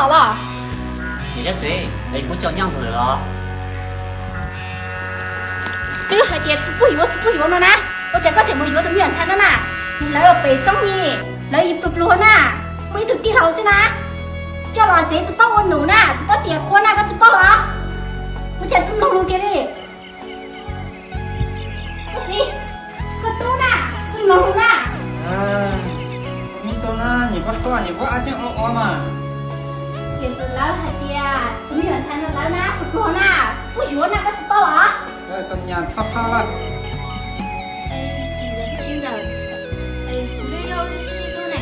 好了。你的嘴，哎，我叫娘回来了。这个孩子吃不药了呢，我这个怎么药都没人餐了呢？你来要背中你，来一不呢？我一头低头是呢，叫了这只帮我弄呢，只帮点火那个只帮了，我这只弄给你。我这，我懂了，只弄了。你懂了，你不说，你不安静我嘛？也是老孩子呀，没人餐了来呢，不呢，不药那个只帮了。怎么样？擦怕了？听着，不是要吃多呢。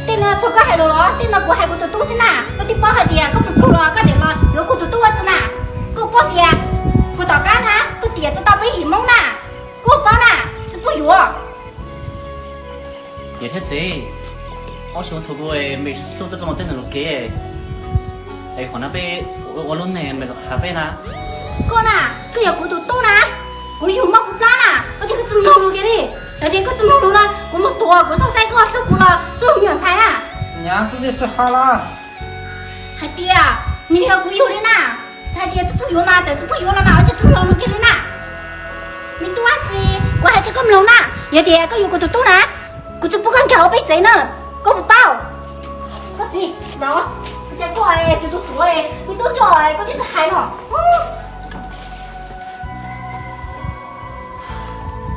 对了，这个还了，对了，我还不多东西呢，我得包下的，我不了，我得了，有个多多子呢，给我包的，不到干呢，都点子到被一蒙呢，给我包呢，是不药。你的嘴，我想透过诶，没事都这么等着给。哎，可能被我弄呢，没个还被呢。哥呢，这要过多动呢，我有么不干啦？我这个只弄给你，而且个只弄了，我们多，我上3个收过了，都没人菜啊。娘自己说好了。孩弟啊，你要贵有的呢，孩弟这不用嘛，这不用了嘛，而且只弄给你呢。你多子，我还这个弄呢，有点个有个多动呢，我就不敢叫我被贼呢，我不包。我自己拿。这个哎，就都做哎，你都做哎，我就是害了。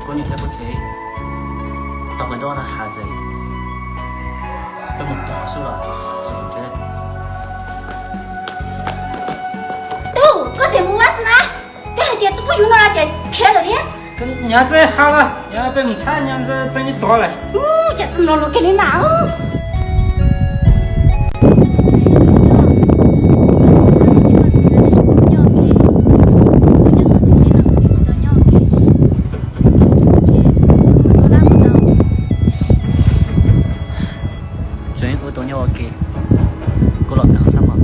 过年太不济，到本多的孩子，被我们打输了，是不是？都，我这么子呢？这还点子不用了，这开了的。跟娘子好了，娘被我们菜，娘子整你多了。这只弄给你拿哦。转过多年我给，过了2、3万。